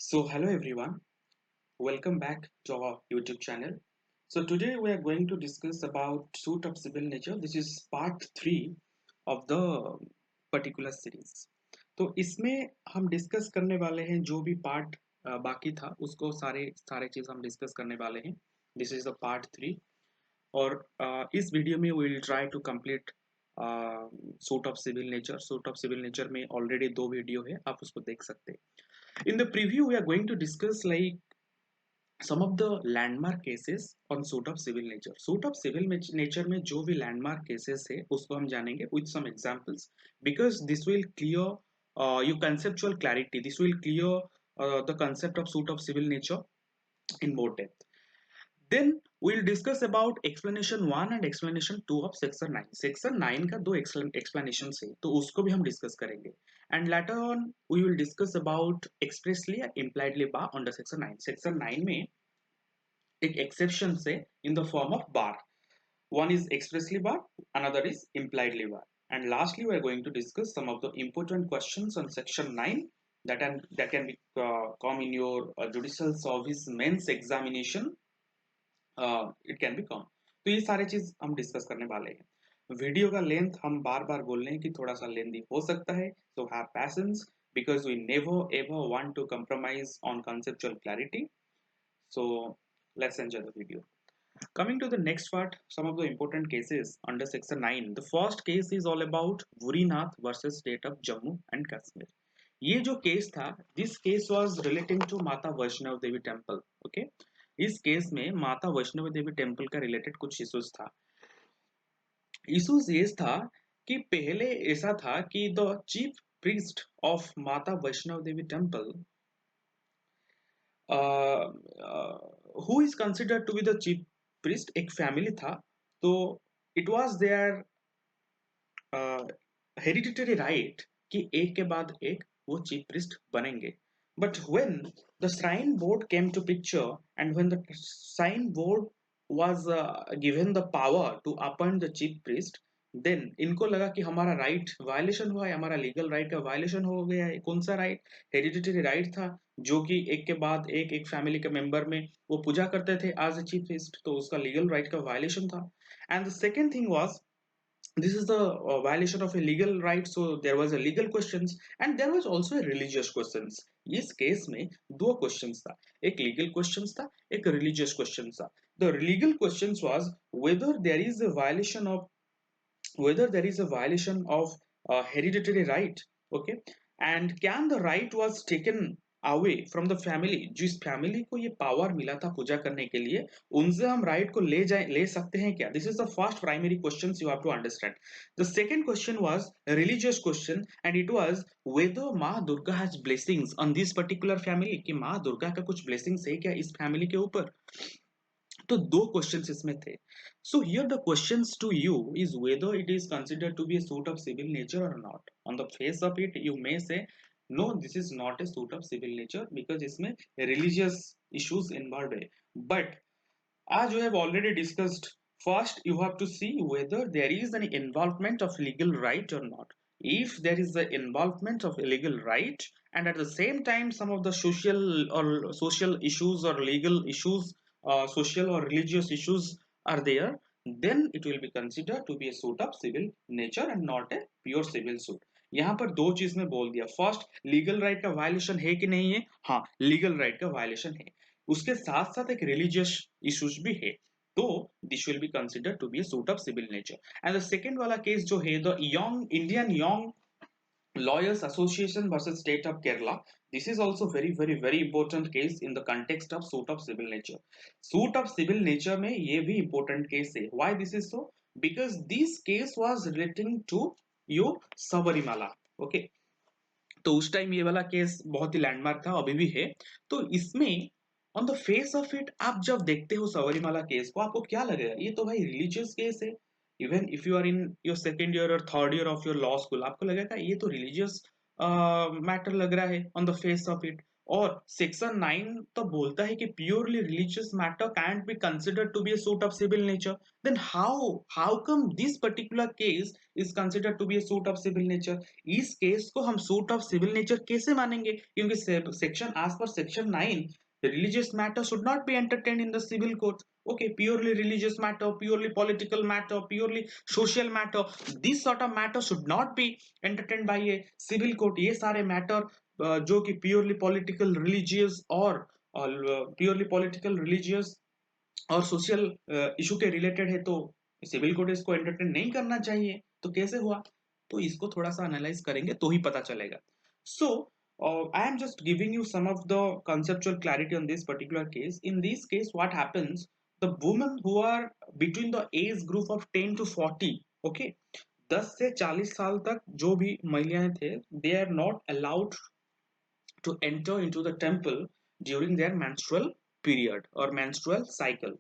Hello everyone, welcome back to our YouTube channel. So today we are going to discuss about suit of civil nature. This is part 3 of the particular series. तो इसमें हम discuss करने वाले हैं जो भी part बाकी था उसको सारे सारे चीज हम डिस्कस करने वाले हैं. दिस इज द पार्ट 3 और इस वीडियो में we will try to complete suit of civil nature. Suit of civil nature में ऑलरेडी 2 वीडियो है, आप उसको देख सकते हैं. In the preview, we are going to discuss like some of the landmark cases on suit of civil nature. Suit of civil nature में जो भी landmark cases है उसको हम जानेंगे with some examples because this will clear your conceptual clarity. This will clear the concept of suit of civil nature in more depth. Then we'll discuss about explanation 1 and explanation 2 of section 9. Section 9 का दो explanations है तो उसको भी हम discuss करेंगे. And later on we will discuss about expressly and impliedly bar under section 9. Section 9 में एक exception से in the form of bar. One is expressly bar, another is impliedly bar. And lastly we are going to discuss some of the important questions on section 9 that can be come in your judicial service men's examination. It can be come. तो ये सारे चीज हम discuss करने वाले हैं. Video का length हम बार बार बोल रहे हैं कि थोड़ा सा लेंथी हो सकता है, so have patience because we never ever want to compromise on conceptual clarity. So let's enjoy the video. Coming to the next part, some of the important cases under section 9. The first case is all about Vurinath versus state of Jammu and Kashmir. ये जो case था, this case was relating to माता Vaishnav Devi temple. Okay, इस case में माता Vaishnav Devi temple का related कुछ issues था. इश्यूज ये था कि पहले ऐसा था कि the chief priest of Mata Vaishnav Devi temple who is considered to be the chief priest एक फैमिली था. तो it was there hereditary right कि एक के बाद एक वो चीफ प्रीस्ट बनेंगे. But when the shrine board came to picture and when the shrine board was given the power to appoint the chief priest, then इनको लगा कि हमारा राइट वायलेशन हुआ है, हमारा लीगल राइट का वायलेशन हो गया है. कौन सा राइट? हेरिडिटरी राइट था जो कि एक के बाद एक फैमिली के मेंबर में वो पूजा करते थे एज अ चीफ प्रीस्ट, तो उसका लीगल राइट का वायलेशन था. And the second thing was this is the violation of a legal right, so there was a legal questions and there was also a religious questions. इस case में दो questions था, एक legal questions था, एक religious questions था. The legal questions was whether there is a violation of hereditary right. Okay, and can the right was taken away from the family. जिस family को ये पावर मिला था पूजा करने के लिए, उनसे हम राइट को ले सकते हैं क्या? This is the first primary question you have to understand. The second question was religious question and it was whether Maa Durga has blessings on this particular family, कि माँ दुर्गा का कुछ ब्लेसिंग्स है क्या इस फैमिली के ऊपर. तो दो क्वेश्चंस इसमें थे. So here the questions to you is whether it is considered to be a suit of civil nature और not. On the face of it you may say no this is not a suit of civil nature because इसमें religious issues involve है. But as you have already discussed, first you have to see whether there is an involvement of legal right or not. If there is the involvement of a legal right and at the same time some of the social issues or legal issues, social or religious issues are there, then it will be considered to be a suit of civil nature and not a pure civil suit. यहाँ पर दो चीज में बोल दिया. First, legal right का violation है कि नहीं है? हाँ, लीगल राइट का वायलेशन है. उसके साथ साथ एक रिलीजियस इश्यूज भी है, तो this will be considered to be a suit of civil nature. And the second वाला केस जो है the young Indian young lawyers association versus state of Kerala. This is also very important case in the context of suit of civil nature. Suit of civil nature में ये भी important case है. Why this is so? Because this case was relating to your Sabarimala. Okay, तो उस time ये वाला case बहुत ही landmark था, अभी भी है. तो इसमें on the face of it आप जब देखते हो सबरीमाला केस को, आपको क्या लगेगा? ये तो भाई रिलीजियस केस है. Even if you are in your second year और third year of your law school, आपको लगेगा ये तो रिलीजियस मैटर लग रहा है on the face of it. और सेक्शन 9 तो बोलता है कि purely religious matter can't be considered to be a suit of civil nature, then how come this particular case is considered to be a suit of civil nature? इस case को हम suit of civil nature कैसे मानेंगे? क्योंकि section as per section 9 religious matter should not be entertained in the civil court. Okay, purely religious matter, purely political matter, purely social matter, this sort of matter should not be entertained by a civil court. ये सारे matter जो कि purely political religious और purely political religious और social issue के related है, तो civil court इसको एंटरटेन नहीं करना चाहिए। तो कैसे हुआ? तो इसको थोड़ा सा एनालाइज करेंगे तो ही पता चलेगा। So I am just giving you some of the conceptual clarity on this particular case. In this case, what happens, the women who are between the age group of 10 to 40, okay, 10 से 40 साल तक जो भी महिलाएं थे, they are not allowed to enter into the temple during their menstrual period or menstrual cycle.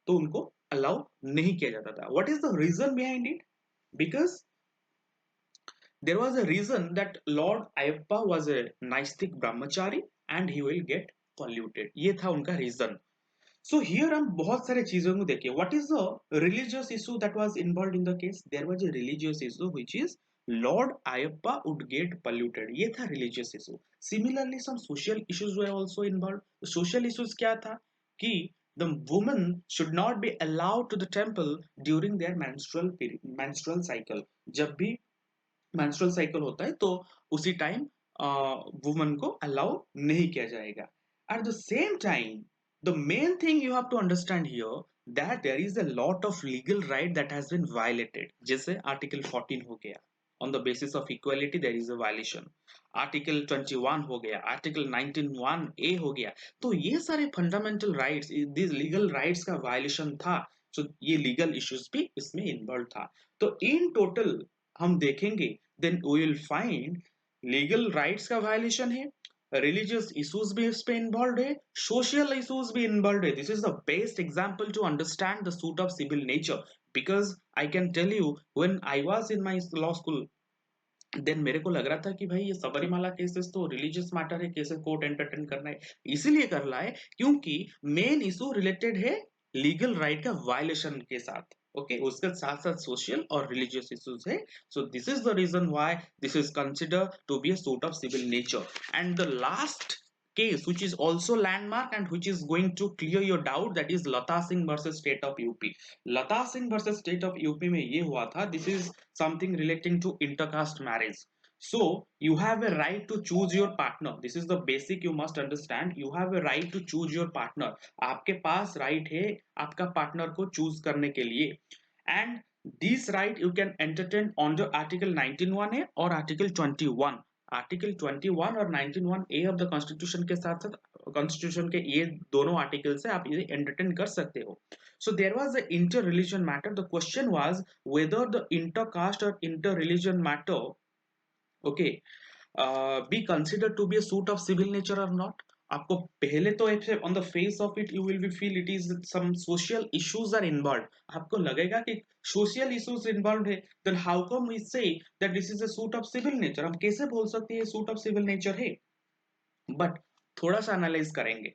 तो उनको allow नहीं किया जाता था। What is the reason behind it? Because there was a reason that lord Ayyappa was a नास्तिक ब्रह्मचारी and he will get polluted. ये था उनका रीजन। सो हियर हम बहुत सारे चीजों को देखिए। What is the religious issue that was involve in the case? There was a religious issue which is lord Ayyappa would get polluted. ये था religious issue. Similarly some social issues were also involve. Social issues क्या था कि the woman should not be allowed to the temple during their menstrual period, menstrual cycle। जब भी menstrual cycle होता है तो उसी टाइम वुमन को अलाउ नहीं किया जाएगा। Eight the same time the main thing you have to understand here that there is a lot of legal right that has been violated। जैसे आर्टिकल 14 हो गया, on the basis of equality there is a violation। Article 21 हो गया, article 19(1)(a) हो गया। तो ये सारे fundamental rights, this legal rights का वायलेशन था। so ये लीगल इश्यूज भी इसमें इन्वॉल्व था। तो इन टोटल हम देखेंगे, then we will find legal rights का वायलेशन है, रिलीजियस इश्यूज भी इस पे इन्वॉल्व है, सोशल इश्यूज भी इन्वॉल्व है। This is the best example to understand the suit of civil nature. Because I can tell you, when I was in my law school, then मेरे को लग रहा था कि भाई ये सबरीमाला केसेस तो रिलीजियस मैटर है, केसेस कोर्ट एंटरटेन करना है, इसीलिए कर रहा है क्योंकि मेन इशू रिलेटेड है लीगल राइट का वायलेशन के साथ। ओके, उसके साथ साथ सोशल और रिलीजियस इश्यूज है। So this is the reason why this is consider to be a suit of civil nature. And the last case which is also landmark and which is going to clear your doubt, that is Lata Singh versus state of UP। Lata Singh versus state of UP में ये हुआ था, this is something relating to intercaste marriage। So you have a right to choose your partner, this is the basic you must understand, you have a right to choose your partner। आपके पास right है आपका partner को choose करने के लिए। and this right you can entertain under article 19(1)(a) और article 21। Article 21 और 19(1)(a) of the constitution के साथ साथ कॉन्स्टिट्यूशन के ये दोनों आर्टिकल से आप ये एंटरटेन कर सकते हो। So there was a inter religion matter, the question was whether the inter caste और inter religion matter, okay, be considered to be a suit of civil nature or not। आपको पहले तो ऐसे on the face of it you will be feel it is some social issues are involved, आपको लगेगा कि social issues involved है, then how come we say that this is a suit of civil nature? हम कैसे बोल सकते हैं suit of civil nature है? बट थोड़ा सा एनालाइज करेंगे।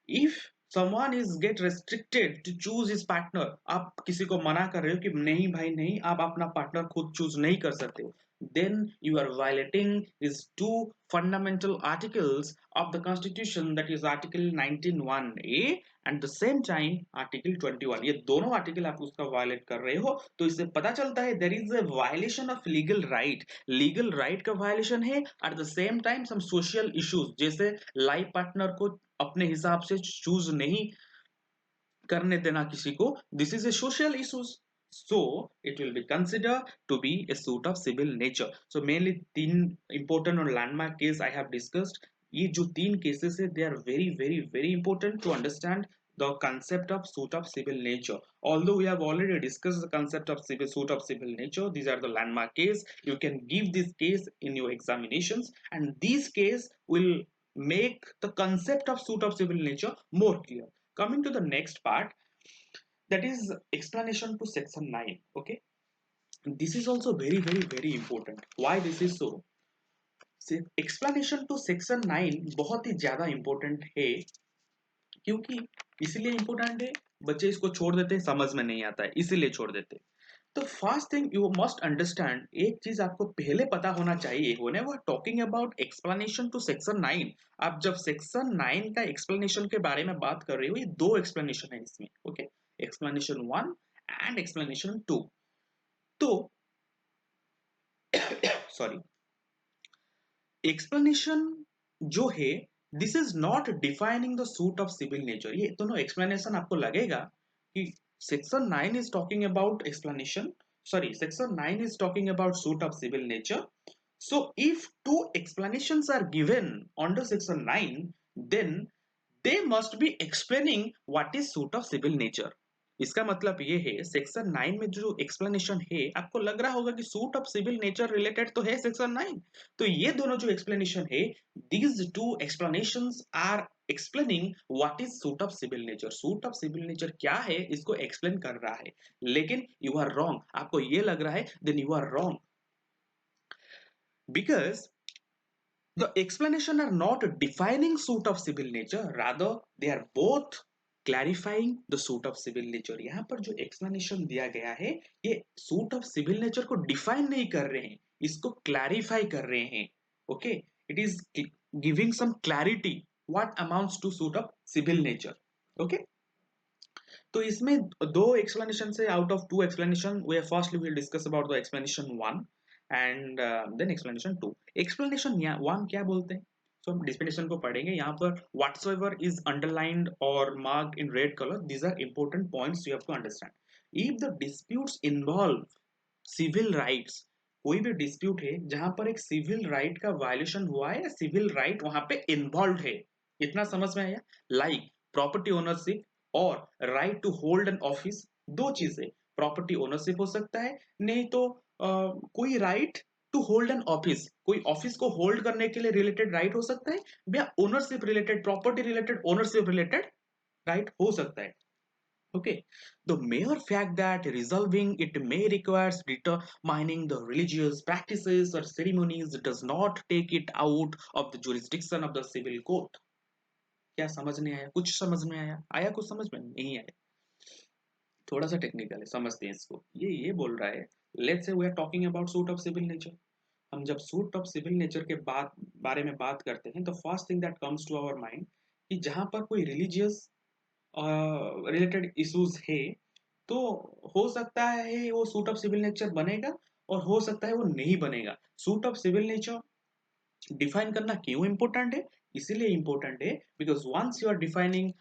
If someone is get restricted to choose his partner, आप किसी को मना कर रहे हो कि नहीं भाई नहीं, आप अपना पार्टनर खुद चूज नहीं कर सकते हो, then you are violating these two fundamental articles of the constitution, that is article 19(1)(a) and the same time article 21। ये दोनों आर्टिकल आप उसका वायलेट कर रहे हो, तो इससे पता चलता है there is a violation of legal right। Legal right का वायलेशन है, at the same time some social issues जैसे लाइफ पार्टनर को अपने हिसाब से चूज नहीं करने देना किसी को, this is A social issues. so it will be considered to be a suit of civil nature। so mainly तीन important और landmark case I have discussed। ये जो तीन cases है they are very very very important to understand the concept of suit of civil nature। although we have already discussed the concept of civil suit of civil nature, these are the landmark case, you can give this case in your examinations and this case will make the concept of suit of civil nature more clear। coming to the next part, that is explanation to section 9। okay, this is also very very very important। why this is so? Explanation to section 9 बहुत ही ज्यादा important है, क्योंकि इसलिए important है, बच्चे इसको छोड़ देते हैं, समझ में नहीं आता है, इसीलिए छोड़ देते हैं। तो first thing you must understand, एक चीज आपको पहले पता होना चाहिए, whenever talking about explanation to section 9, आप जब सेक्शन 9 का एक्सप्लेनेशन के बारे में बात कर रहे हो, ये दो एक्सप्लेनेशन है इसमें, ओके, एक्सप्लेनेशन 1 एंड एक्सप्लेनेशन 2। तो सॉरी, एक्सप्लेनेशन जो है, this is not defining the suit of civil nature. ये दोनों एक्सप्लेनेशन आपको लगेगा कि section 9 is talking about explanation, sorry, section 9 is talking about suit of civil nature. So if two explanations are given under section 9, then they must be explaining what is suit of civil nature. इसका मतलब ये है, section 9 में जो explanation है, आपको लग रहा होगा कि suit of civil nature related तो है सेक्शन 9, तो ये दोनों जो एक्सप्लेनेशन है, these two explanations are explaining what is suit of civil nature. Suit of civil nature क्या है, इसको एक्सप्लेन कर रहा है। लेकिन यू आर रॉन्ग, आपको ये लग रहा है, then you are wrong, because the explanation are not defining suit of civil nature, rather they are both clarifying the suit of civil nature। यहाँ पर जो explanation दिया गया है, ये suit of civil nature को define नहीं कर रहे हैं, इसको clarify कर रहे हैं, okay, it is giving some clarity what amounts to suit of civil nature, okay। तो इसमें दो एक्सप्लेनेशन से, out of two explanation, we firstly will discuss about the explanation 1 and then explanation 2। Explanation 1 क्या बोलते हैं, तो हम डिफिनेशन को पढ़ेंगे। यहाँ पर व्हाटसोएवर इज अंडरलाइंड और marked in red colour, these are important points you have to understand. If the disputes involve civil rights, कोई भी डिस्प्यूट है जहां पर एक सिविल राइट का वायलेशन हुआ है या सिविल राइट वहां पे इन्वॉल्व है, इतना समझ में आया। लाइक प्रॉपर्टी ओनरशिप और right to hold an office, दो चीजें, प्रॉपर्टी ओनरशिप हो सकता है, नहीं तो कोई right to hold an office, कोई ऑफिस को होल्ड करने के लिए रिलेटेड राइट हो सकता है, या ownership related, property related, ownership related right हो सकता है, okay। The mere fact that resolving it may require determining the religious practices or ceremonies does not take it out of the jurisdiction of the civil court। क्या समझ नहीं आया, कुछ समझ में आया, आया कुछ समझ में नहीं आया, थोड़ा सा टेक्निकल है, समझते हैं इसको। ये बोल रहा है, let's say we are talking about suit of civil nature. हम जब सूट ऑफ सिविल नेचर के बारे में बात करते हैं, तो first thing that comes to our mind कि जहां पर कोई रिलीजियस रिलेटेड इश्यूज है, तो हो सकता है वो सूट ऑफ सिविल नेचर बनेगा, और हो सकता है वो नहीं बनेगा। Suit of civil nature define करना क्यों इंपॉर्टेंट है, इसीलिए इंपॉर्टेंट है because once you are defining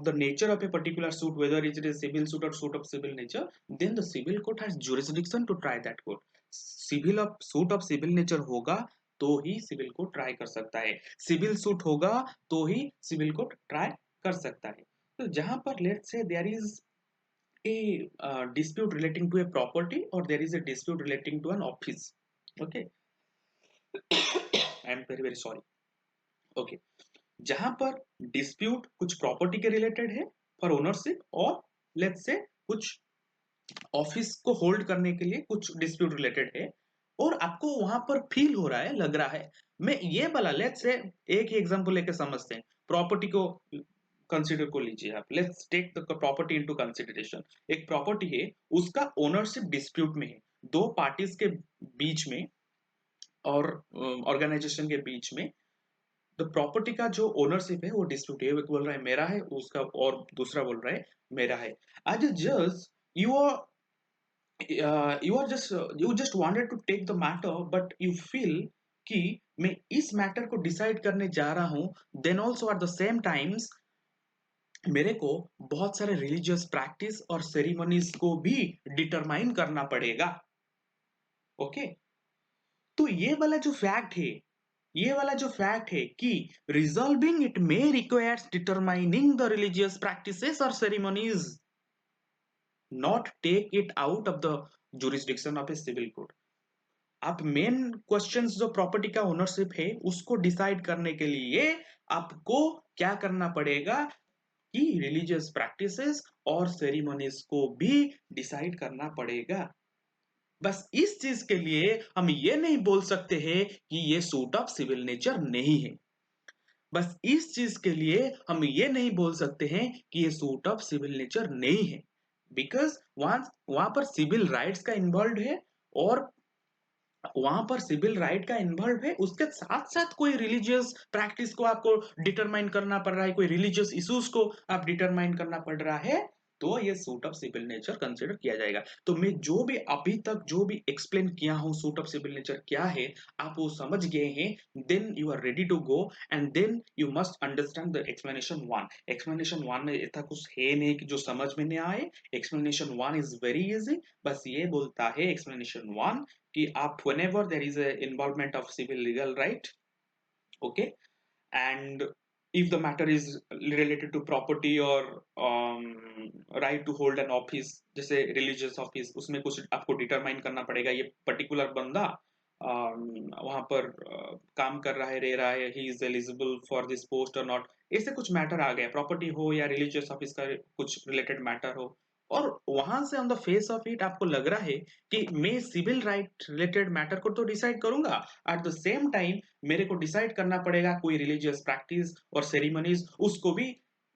the nature of a particular suit, whether it is a civil suit or suit of civil nature, then the civil court has jurisdiction to try that court। Civil of suit of civil nature होगा तो ही civil court try कर सकता है, civil suit होगा तो ही civil court try कर सकता है। तो जहां पर let's say there is a dispute relating to a property, or there is a dispute relating to an office, okay, I am very sorry, okay। जहां पर डिस्प्यूट कुछ प्रॉपर्टी के रिलेटेड है फॉर ओनरशिप, और लेट्स से कुछ office को hold करने के लिए कुछ डिस्प्यूट रिलेटेड है, और आपको वहां पर फील हो रहा है, लग रहा है, मैं ये वाला, लेट्स से एक ही एग्जांपल लेके समझते हैं, प्रॉपर्टी को कंसिडर को लीजिए आप, let's take the property into consideration. एक प्रॉपर्टी है, उसका ओनरशिप डिस्प्यूट में है, दो पार्टीज के बीच में और ऑर्गेनाइजेशन के बीच में, द प्रॉपर्टी का जो ओनरशिप है वो डिस्प्यूट है, एक बोल रहा है मेरा है उसका, और दूसरा बोल रहा है मेरा है। एज अ जज you are you just wanted to take the matter, but you feel कि मैं इस मैटर को डिसाइड करने जा रहा हूं, then also at the same times मेरे को बहुत सारे रिलीजियस प्रैक्टिस और सेरेमनीज को भी डिटरमाइन करना पड़ेगा, ओके। तो ये वाला जो फैक्ट है कि resolving it may requires determining the religious practices और ceremonies, not take it out of the jurisdiction of a civil court. आप मेन क्वेश्चंस जो प्रॉपर्टी का ओनरशिप है उसको डिसाइड करने के लिए आपको क्या करना पड़ेगा कि रिलीजियस प्रैक्टिसेस और सेरेमनीज को भी डिसाइड करना पड़ेगा। बस इस चीज के लिए हम ये नहीं बोल सकते हैं कि ये सूट ऑफ सिविल नेचर नहीं है। बस इस चीज के लिए हम ये नहीं बोल सकते हैं कि ये सूट ऑफ सिविल नेचर नहीं है, बिकॉज वहां वहां पर सिविल राइट्स का इन्वॉल्व है, और वहां पर सिविल राइट का इन्वॉल्व है, उसके साथ साथ कोई रिलीजियस प्रैक्टिस को आपको डिटरमाइन करना पड़ रहा है, कोई रिलीजियस इश्यूज को आप डिटरमाइन करना पड़ रहा है, तो ये suit of civil nature consider किया जाएगा। तो मैं जो भी अभी तक जो भी एक्सप्लेन किया हूं सूट ऑफ सिविल नेचर क्या है, आप वो समझ गए हैं, then you are ready to go, and then you must understand the explanation one. Explanation one में ऐसा कुछ है नहीं कि जो समझ में नहीं आए। Explanation one is very easy. बस ये बोलता है एक्सप्लेनेशन वन कि आप whenever there is a involvement of civil legal right, okay, and if the matter is related to property or right to hold an office, जैसे religious office, उसमें कुछ आपको डिटरमाइन करना पड़ेगा, ये पर्टिकुलर बंदा वहां पर काम कर रहा है, रह रहा है, he is eligible for this post और नॉट, ऐसे कुछ मैटर आ गया, प्रॉपर्टी हो या रिलीजियस ऑफिस का कुछ रिलेटेड मैटर हो, और वहां से on the face of it आपको लग रहा है कि मैं सिविल राइट रिलेटेड मैटर को तो डिसाइड करूंगा, एट द सेम टाइम मेरे को डिसाइड करना पड़ेगा कोई रिलीजियस प्रैक्टिस और सेरेमनीज, उसको भी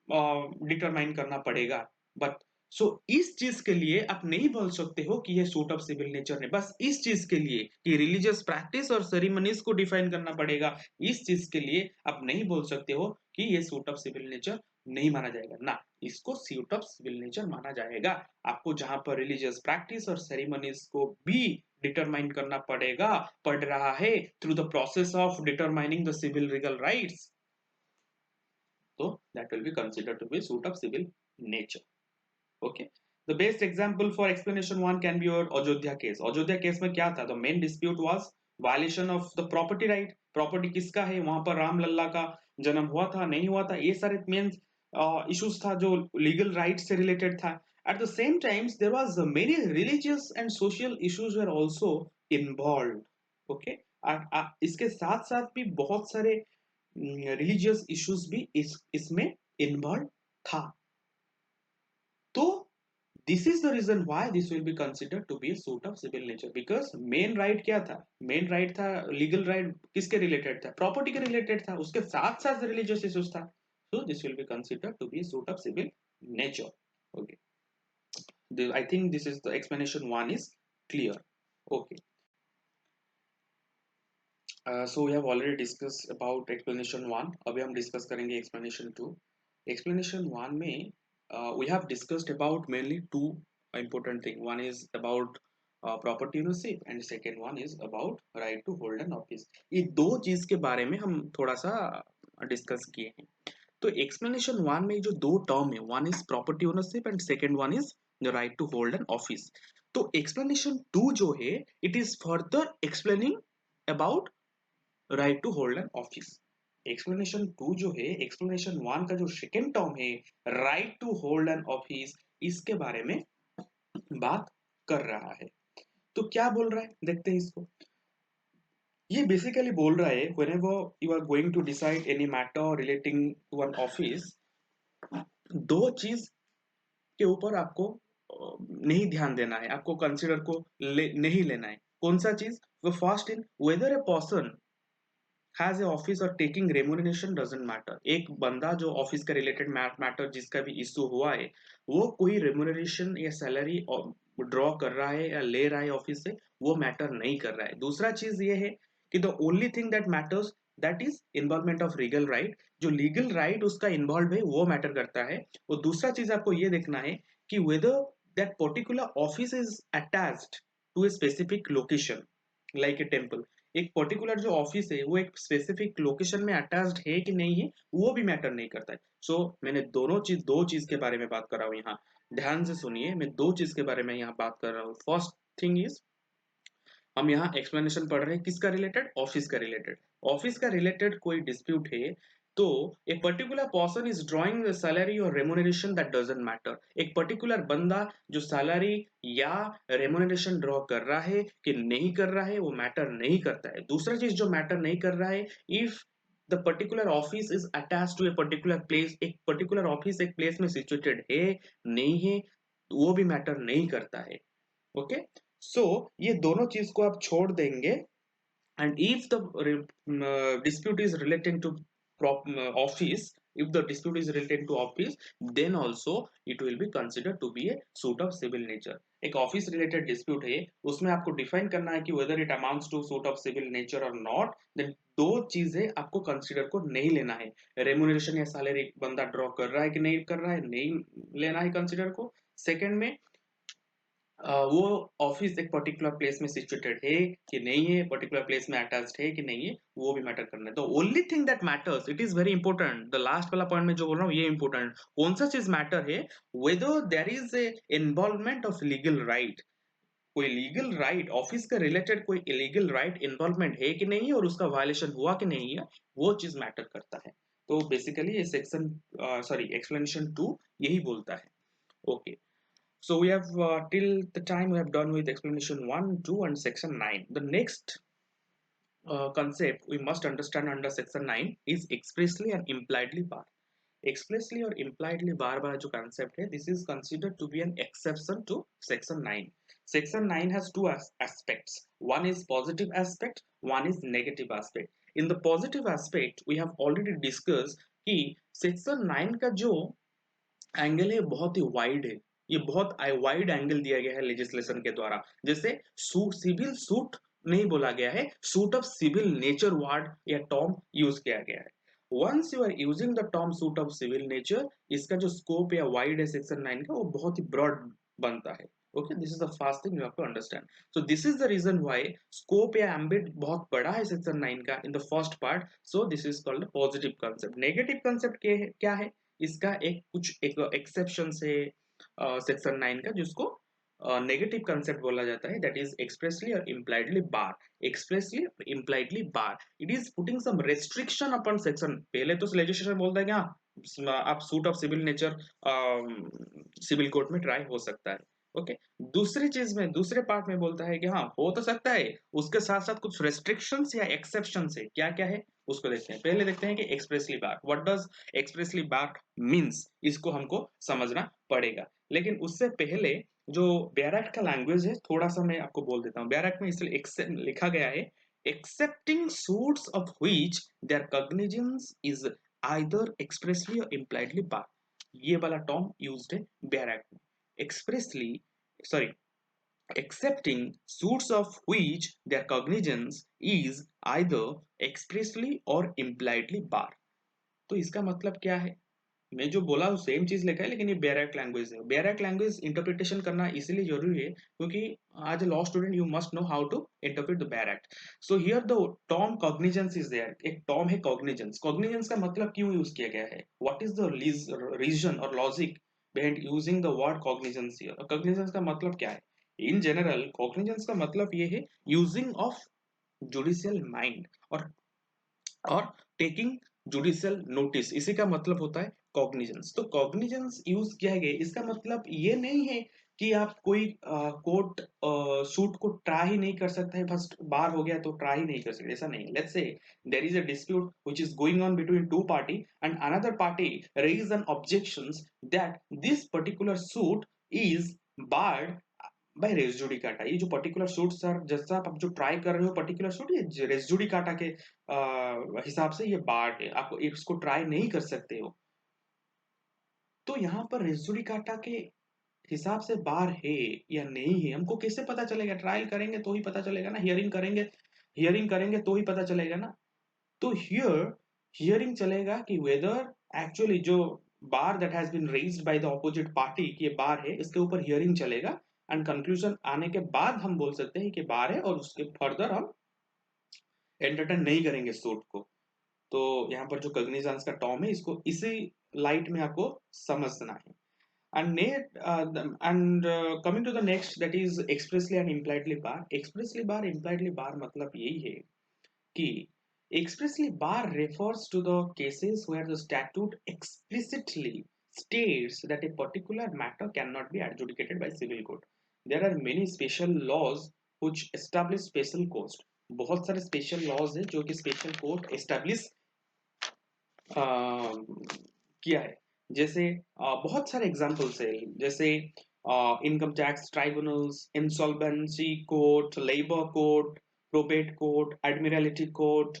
डिटरमाइन करना पड़ेगा। बट सो इस चीज के लिए आप नहीं बोल सकते हो कि ये सूट ऑफ सिविल नेचर है, बस इस चीज के लिए कि रिलीजियस प्रैक्टिस और सेरेमनीज को डिफाइन करना पड़ेगा, इस चीज के लिए आप नहीं बोल सकते हो कि ये सूट ऑफ सिविल नेचर नहीं माना जाएगा ना, इसको सूट ऑफ सिविल नेचर माना जाएगा। आपको जहां पर रिलीजियस प्रैक्टिस और सेरेमनीज को भी डिटरमाइन करना पड़ रहा है through the process of determining the civil legal rights, तो that will be considered to be suit of civil nature. Okay, the best example for explanation one can be your Ajodhya case. Ajodhya case में क्या था? The main dispute was violation of the property right. Property किसका है? वहां पर राम लल्ला का जन्म हुआ था, नहीं हुआ था, ये सारे मेन इश्यूज था जो लीगल राइट से रिलेटेड था। At the same times, there was many religious and social issues were also involved. Okay, इसके साथ साथ भी बहुत सारे रिलीजियस इश्यूज भी इसमें इन्वॉल्व था। तो this is the reason why this will be considered to be suit of civil nature, because main right क्या था? मेन राइट था, लीगल राइट किसके रिलेटेड था? प्रॉपर्टी के रिलेटेड था, उसके साथ साथ रिलीजियस इश्यूज था, so this will be considered to be suit of civil nature. Okay, I think this is the explanation one is clear. Okay, so we have already discussed about explanation one. अभी हम discuss करेंगे explanation two. Explanation one में we have discussed about mainly two important thing. One is about property ownership and second one is about right to hold an office. ये दो चीज के बारे में हम थोड़ा सा डिस्कस किए हैं। तो एक्सप्लेनेशन वन में जो दो टर्म है, one is property ownership and second one is the right to hold an office. तो एक्सप्लेनेशन टू जो है, it is further explaining about right to hold an office. Explanation two जो है, explanation one का जो second term है, right to hold an office, इसके बारे में बात कर रहा है। तो क्या बोल रहा है, देखते हैं इसको। ये बेसिकली बोल रहा है whenever you are going to decide any matter relating to an office, दो चीज के ऊपर आपको नहीं ध्यान देना है, आपको कंसिडर को नहीं लेना है। कौन सा चीज? तो first in whether a person has a office और टेकिंग रेम्यूनरेशन डजंट मैटर। एक बंदा जो ऑफिस का रिलेटेड मैटर जिसका भी इशू हुआ है, वो कोई रेम्यूनरेशन या सैलरी ड्रॉ कर रहा है या ले रहा है ऑफिस से, वो मैटर नहीं कर रहा है। दूसरा चीज ये है कि the only thing that matters that is involvement of legal right, जो लीगल राइट उसका इन्वॉल्व है वो मैटर करता है। और दूसरा चीज आपको ये देखना है कि whether that particular office is attached to a specific location like a temple. एक पर्टिकुलर जो ऑफिस है वो एक स्पेसिफिक लोकेशन में अटैच्ड है कि नहीं है, वो भी मैटर नहीं करता है। सो मैंने दो चीज के बारे में बात कर रहा हूँ यहाँ, ध्यान से सुनिए, मैं दो चीज के बारे में यहाँ बात कर रहा हूँ। फर्स्ट थिंग इज, हम यहाँ एक्सप्लेनेशन पढ़ रहे हैं किसका रिलेटेड? ऑफिस का रिलेटेड। ऑफिस का रिलेटेड कोई डिस्प्यूट है तो a particular person is drawing the salary और रेम्यूनरेशन, दैट डजंट मैटर। एक पर्टिकुलर बंदा जो सैलरी या रेम्यूनरेशन ड्रॉ कर रहा है कि नहीं कर रहा है, वो मैटर नहीं करता है। दूसरा चीज जो मैटर नहीं कर रहा है, if the particular office is attach to a particular place, एक पर्टिकुलर ऑफिस एक प्लेस में सिचुएटेड है नहीं है, वो भी मैटर नहीं करता है। ओके, सो ये दोनों चीज को आप छोड़ देंगे, and if the dispute is relating to office, if the dispute is related to office, then also it will be considered to be a suit of civil nature. एक ऑफिस रिलेटेड डिस्प्यूट है, उसमें आपको define करना है कि whether it amounts to suit of civil nature और not, देन दो चीजें आपको कंसीडर को नहीं लेना है। रेमुनरेशन या सैलरी बंदा ड्रॉ कर रहा है कि नहीं कर रहा है, नहीं लेना है कंसीडर को। सेकंड में वो ऑफिस एक पर्टिकुलर प्लेस में सिचुएटेड है कि नहीं है, पर्टिकुलर प्लेस में अटैच्ड है कि नहीं है, वो भी मैटर करना है। The only thing that matters, it is very important, the last वाला पॉइंट में जो बोल रहा हूँ ये इंपॉर्टेंट, कौन सा चीज मैटर है, whether there is a involvement of legal right, कोई लीगल राइट ऑफिस के रिलेटेड कोई इलीगल राइट इन्वॉल्वमेंट है कि नहीं है और उसका वायलेशन हुआ कि नहीं है, वो चीज मैटर करता है। तो बेसिकली ये सेक्शन सॉरी एक्सप्लेनेशन 2 यही बोलता है। Okay, so we have till the time we have done with explanation 1, 2 and section 9. The next concept we must understand under section 9 is expressly and impliedly bar. Expressly or impliedly bar वाला जो concept है, this is considered to be an exception to section 9. Section 9 has two aspects. One is positive aspect, one is negative aspect. In the positive aspect, we have already discussed कि section 9 का जो angle है बहुत ही wide है, ये बहुत wide angle दिया गया है लेजिस्लेशन के द्वारा। जैसे सिविल सूट नहीं बोला गया है, suit of civil nature word या टर्म यूज किया गया है। Once you are using the term suit of civil nature, इसका जो स्कोप या वाइड है सेक्शन 9 का, वो बहुत ही ब्रॉड बनता है। Okay, this is the first thing you have to understand. So this is the reason why scope या एम्बिट बहुत बड़ा है सेक्शन 9 का in the first part. So this is called positive concept. Negative concept क्या है, इसका एक exception से सेक्शन 9 का, जिसको नेगेटिव कंसेप्ट बोला जाता है, दैट इज एक्सप्रेसली और इम्प्लाइडली बार। एक्सप्रेसली और impliedly bar, it is putting some restriction upon section. पहले तो लेजिस्लेशन बोलता है कि हाँ आप suit of civil nature civil court में ट्राई हो सकता है। ओके, दूसरी चीज में दूसरे पार्ट में बोलता है कि हाँ हो तो सकता है, उसके साथ साथ कुछ रेस्ट्रिक्शंस या एक्सेप्शंस है। क्या क्या है उसको देखते हैं। पहले देखते हैं कि expressly bar, what does expressly bar means, इसको हमको समझना पड़ेगा। लेकिन उससे पहले जो बेयर एक्ट का लैंग्वेज है थोड़ा सा मैं आपको बोल देता हूँ। बेयर एक्ट में इसलिए लिखा गया है, excepting suits of which their cognizance is either expressly और इम्प्लाइडली बार। ये वाला टर्म यूज्ड है बेयर एक्ट में। Expressly sorry accepting suits of which their cognizance is either expressly or impliedly bar। तो इसका मतलब क्या है, मैं जो बोला वो सेम चीज लिखा है, लेकिन ये बेयरैक लैंग्वेज है। बेयरैक लैंग्वेज इंटरप्रिटेशन करना इसीलिए जरूरी है क्योंकि आज law student you must know how to interpret the bare act. So here the term cognizance is there, एक टर्म है कॉग्निजेंस। कॉग्निजेंस का मतलब क्यों यूज किया गया है, व्हाट इज द रीजन और logic behind using the word cognizance here. Cognizance का मतलब क्या है, इन जनरल कॉग्निजेंस का मतलब ये है यूजिंग ऑफ जुडिशियल माइंड और टेकिंग जुडिशियल नोटिस, इसी का मतलब होता है कॉग्निजेंस। तो कॉग्निजेंस यूज किया गया, इसका मतलब ये नहीं है कि आप कोई कोर्ट सूट को ट्राई ही नहीं कर सकते हैं, फर्स्ट बार हो गया तो ट्राई नहीं कर सकते, ऐसा नहीं है। Let's say there is a dispute which is going on between two party and another party raise an objections that this particular suit is barred by res judicata. ये जो पर्टिकुलर सूट सर, जैसा आप जो try कर रहे हो particular suit, ये race judicata के हिसाब से ये बार्ड है, आप इसको ट्राई नहीं कर सकते हो। तो यहाँ पर रेस जुडिकाटा के हिसाब से बार है या नहीं है, हमको कैसे पता चलेगा, ट्रायल करेंगे तो ही पता चलेगा ना, हियरिंग करेंगे तो ही पता चलेगा ना। तो हियरिंग चलेगा कि वेदर एक्चुअली जो bar that has been raised by the opposite party की ये बार है, इसके ऊपर हियरिंग चलेगा एंड कंक्लूजन आने के बाद हम बोल सकते हैं कि बार है, और उसके फर्दर हम एंटरटेन नहीं करेंगे सूट को। तो यहाँ पर जो कॉग्निजेंस का टर्म है, इसको इसी लाइट में आपको समझना है। Coming to the next, that is expressly and impliedly bar. Expressly bar impliedly bar मतलब यही है कि expressly bar refers to the cases where the statute explicitly states that a particular matter cannot be adjudicated by civil court. There are many special laws which establish special courts. बहुत सारे special laws है जो कि special court establish किया है। जैसे बहुत सारे एग्जांपल्स है, जैसे income tax tribunals, insolvency court, labor court, probate court, admiralty court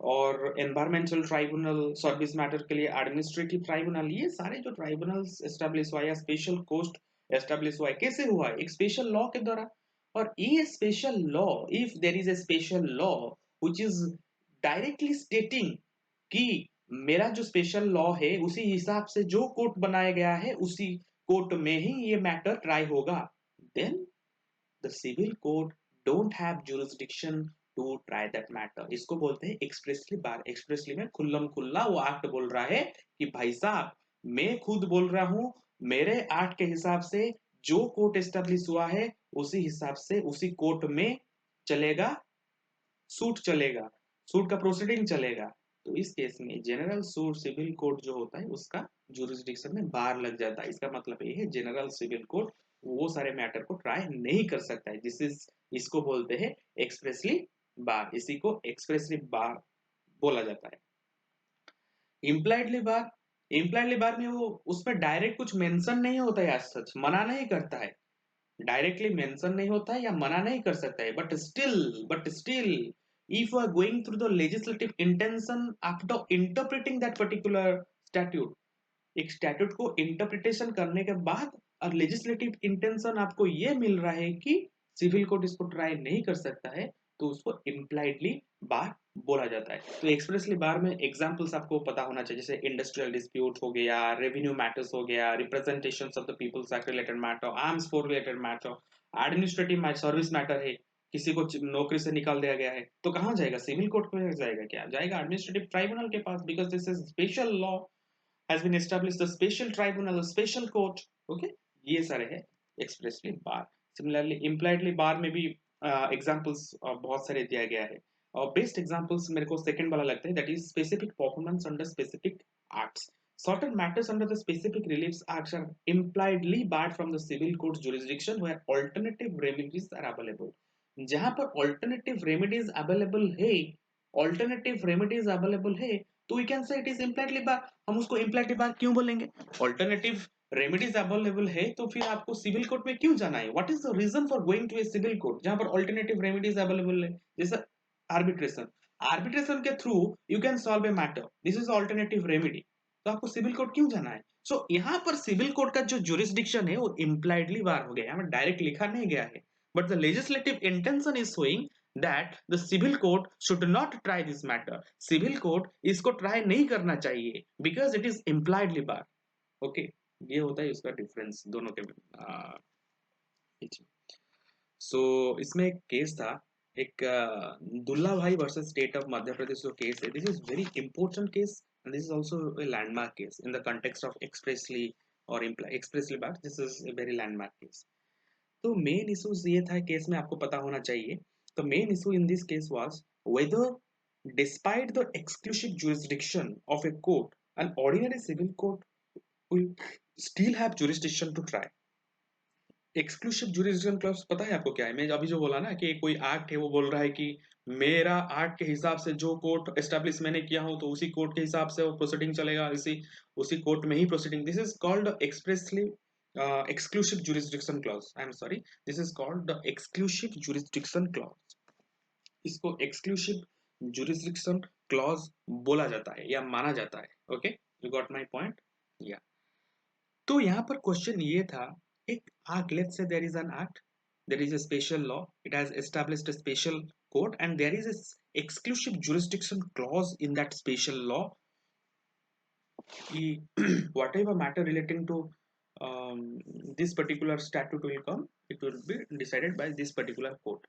और environmental tribunal, सर्विस मैटर के लिए एडमिनिस्ट्रेटिव ट्राइब्यूनल, ये सारे जो ट्राइब्यूनल्स एस्टेब्लिश हुआ या स्पेशल कोर्ट एस्टेब्लिश हुआ है कैसे हुआ है? एक स्पेशल लॉ के द्वारा। और ये special law, if there is a special law which is directly स्टेटिंग कि मेरा जो स्पेशल लॉ है उसी हिसाब से जो कोर्ट बनाया गया है उसी कोर्ट में ही ये मैटर ट्राई होगा, then the civil court don't have jurisdiction to try that matter. इसको बोलते हैं एक्सप्रेसली बार। एक्सप्रेसली में खुल्लम खुल्ला वो एक्ट बोल रहा है कि भाई साहब मैं खुद बोल रहा हूं, मेरे एक्ट के हिसाब से जो कोर्ट एस्टेब्लिश हुआ है उसी हिसाब से उसी कोर्ट में चलेगा, सूट चलेगा, सूट का प्रोसीडिंग चलेगा। तो इस केस में जनरल सूट सिविल कोर्ट जो होता है उसका जुरिस्डिक्शन में बार लग जाता है। इसका मतलब ये है जनरल सिविल कोर्ट वो सारे मैटर को ट्राई नहीं कर सकता है। दिस इज, इसको बोलते हैं एक्सप्रेसली बार। इसी को एक्सप्रेसली बार बोला जाता है। इम्प्लाइडली बार, इम्प्लाइडली बार में वो उसमें डायरेक्ट कुछ मेंशन नहीं होता है, सच मना नहीं करता है, डायरेक्टली मेंशन नहीं होता है या मना नहीं कर सकता है, but still if you are going through the legislative intention after interpreting that particular statute, एक स्टैट्यूट को इंटरप्रिटेशन करने के बाद और लेजिस्लेटिव इंटेंशन आपको ये मिल रहा है कि सिविल कोर्ट इसको ट्राई नहीं कर सकता है, तो उसको इम्प्लाइडली बार बोला जाता है। तो एक्सप्रेसली बार में एग्जांपल्स आपको पता होना चाहिए, जैसे इंडस्ट्रियल डिस्प्यूट हो गया, रेवेन्यू मैटर्स हो गया, representations of the peoples act related matter, arms force related matter, administrative service matter है, किसी को नौकरी से निकाल दिया गया है तो कहाँ जाएगा? सिविल कोर्ट में जाएगा? क्या जाएगा? एडमिनिस्ट्रेटिव ट्राइब्यूनल के पास, because this is special law has been established the special tribunal, a special court. Okay, ये सारे है expressly bar। Similarly impliedly bar में भी examples बहुत सारे दिया गया है, और बेस्ट एग्जांपल्स मेरे को सेकंड वाला लगता है, that is specific performance under specific acts, certain matters under the specific reliefs acts are impliedly barred from the civil court's jurisdiction where alternative remedies are available। जहां पर alternative remedies available है, alternative remedies available है, तो we can say it is impliedly bar. हम उसको impliedly बार क्यों बोलेंगे? Alternative remedies available है तो फिर आपको सिविल कोर्ट में क्यों जाना है? What is the reason for going to a civil court जहां पर ऑल्टरनेटिव रेमेडीज अवेलेबल है? जैसे आर्बिट्रेशन, आर्बिट्रेशन के through you can solve a matter, this is alternative remedy, तो आपको सिविल कोर्ट क्यों जाना है? सो यहाँ पर सिविल कोर्ट का जो जुरिस्डिक्शन है वो इम्प्लाइडली बार हो गया, यहाँ पर डायरेक्ट लिखा नहीं गया है, but the legislative intention is showing that the civil court should not try this matter। civil court इसको ट्राई नहीं करना चाहिए because it is impliedly bar। Okay, ये होता है उसका डिफरेंस दोनों के बीच। सो इसमें एक केस था, एक Dulla Bhai versus state of Madhya Pradesh जो केस है, this is very important case and this is also a landmark case in the context of expressly और expressly bar. This is a very landmark case. तो मेन इशूज ये था case में, आपको पता होना चाहिए। The main issue in this case was whether, despite the exclusive jurisdiction of a court, an ordinary civil court will still have jurisdiction to try। Exclusive jurisdiction clause पता है आपको क्या है? मैं अभी जो बोला ना कि कोई एक्ट है वो बोल रहा है कि मेरा एक्ट के हिसाब से जो कोर्ट एस्टेब्लिश मैंने किया हो तो उसी कोर्ट के हिसाब से वो प्रोसीडिंग चलेगा, इसी उसी कोर्ट में ही proceeding. This is called expressly exclusive jurisdiction clause। I am sorry, this is called the exclusive jurisdiction clause। इसको एक्सक्लूसिव जुरिस्डिक्शन क्लॉज बोला जाता है या माना जाता है। Okay, you got my point? या तो यहाँ पर क्वेश्चन ये था, एक act, let's say there is an act, there is a special law, it has established a special court and there is a exclusive jurisdiction clause in that special law कि whatever matter relating to this particular statute will come, it will be decided by this particular court।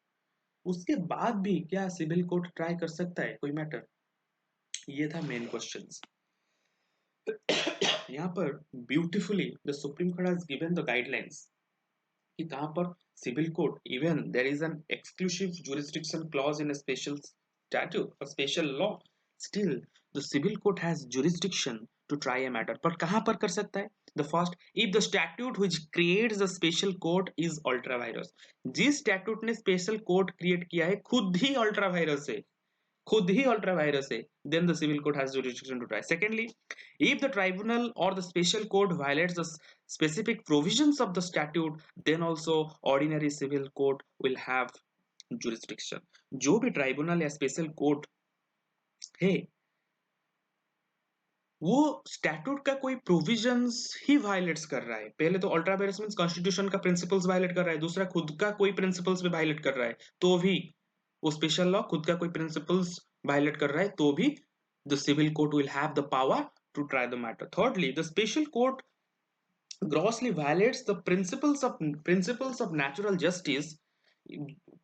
उसके बाद भी क्या civil court try कर सकता है कोई matter? ये था मेन क्वेश्चन। यहाँ पर beautifully the supreme court has given the guidelines कि कहाँ पर civil court, even there is an exclusive jurisdiction clause in a special statute और special law, still the civil court has jurisdiction to try a matter. पर कहाँ पर कर सकता है? The first, if the statute which creates the special court is ultra vires. जिस statute ने special court create किया है खुद ही अल्ट्रा वायरस है, खुद ही अल्ट्रा वायरस है, then the civil court has jurisdiction to try. Secondly, if the tribunal or the special court violates the specific provisions of the statute, then also ordinary civil court will have jurisdiction. जो भी tribunal या special court है वो statute का कोई provisions ही violets कर रहा है, पहले तो अल्ट्रा वायरस मींस कॉन्स्टिट्यूशन का प्रिंसिपल्स वायलेट कर रहा है, दूसरा खुद का कोई प्रिंसिपल्स भी वायलेट कर रहा है, तो भी वो स्पेशल लॉ खुद का कोई प्रिंसिपल्स वायलेट कर रहा है, तो भी the civil court will have the power to try the matter. Thirdly, the special court grossly violates the principles of natural justice.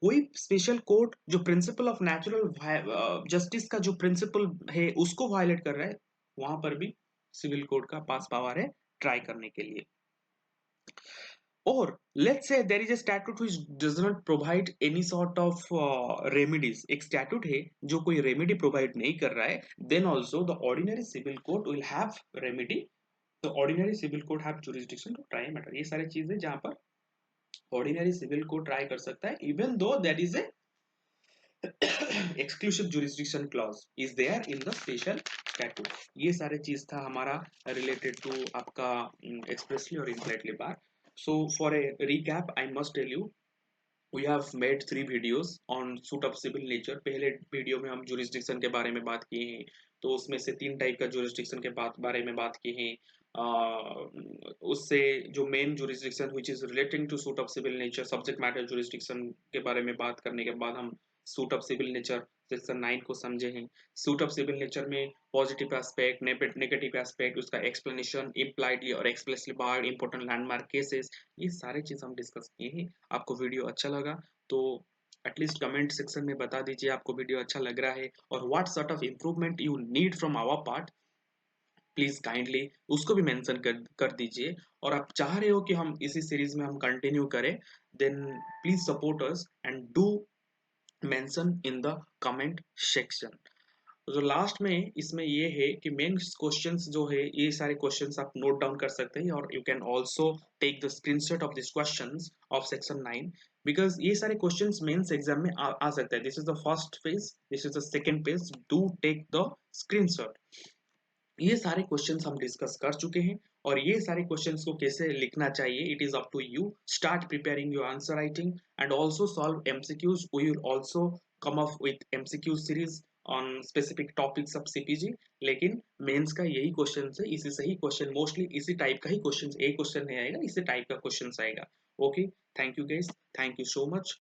कोई स्पेशल कोर्ट जो प्रिंसिपल ऑफ नेचुरल जस्टिस का जो प्रिंसिपल है उसको वायलेट कर रहा है, वहां पर भी सिविल कोर्ट का पास पावर है ट्राई करने के लिए. और let's say there is a statute which does not provide any sort of remedies, एक स्टैट्यूट है जो कोई रेमेडी प्रोवाइड नहीं कर रहा है, then also the ordinary civil court will have remedy. तो ordinary civil court have jurisdiction to try matter. ये सारी चीजें जहां पर ऑर्डिनरी सिविल कोर्ट ट्राई कर सकता है, even though that is a exclusive jurisdiction clause is there in the special statute. ये सारे चीज था हमारा related to आपका expressly और impliedly bar. So for a recap, I must tell you we have made 3 videos on suit of civil nature. पहले video में हम jurisdiction के बारे में बात किए हैं, तो उसमें से 3 टाइप का jurisdiction के बारे में बात किए हैं. उससे जो main jurisdiction which is relating to suit of civil nature subject matter jurisdiction के बारे में बात करने के बाद हम suit of civil nature section 9 को समझे हैं. सूट ऑफ सिविल नेचर में पॉजिटिव एस्पेक्ट, नेगेटिव एस्पेक्ट, उसका एक्सप्लेनेशन, इम्प्लाइडली और expressly barred, important landmark cases, ये सारे चीज हम डिस्कस किए हैं. आपको वीडियो अच्छा लगा तो एटलीस्ट कमेंट सेक्शन में बता दीजिए आपको वीडियो अच्छा लग रहा है, और what sort of improvement you need from our part, please kindly उसको भी मेंशन कर दीजिए. और आप चाह रहे हो कि हम इसी सीरीज में हम कंटिन्यू करें, then please support us and do mention in the comment section. जो लास्ट में इसमें ये है कि मेन क्वेश्चंस जो है ये सारे क्वेश्चंस आप नोट डाउन कर सकते हैं, और you can also take the screenshot of this questions of section 9, because ये सारे क्वेश्चंस मेंस एग्जाम में आ सकते हैं. This is the first page, this is the second page, do take the screenshot. ये सारे क्वेश्चंस हम डिस्कस कर चुके हैं, और ये सारे क्वेश्चंस को कैसे लिखना चाहिए it is up to you. Start preparing your answer writing and also solve MCQs. We will also come up with MCQ series on specific topics of CPC. लेकिन मेंस का यही क्वेश्चन है, इसी से ही क्वेश्चन, मोस्टली इसी type का ही क्वेश्चन, एक क्वेश्चन नहीं आएगा, इसी टाइप का क्वेश्चन आएगा. Okay, thank you guys, thank you so much.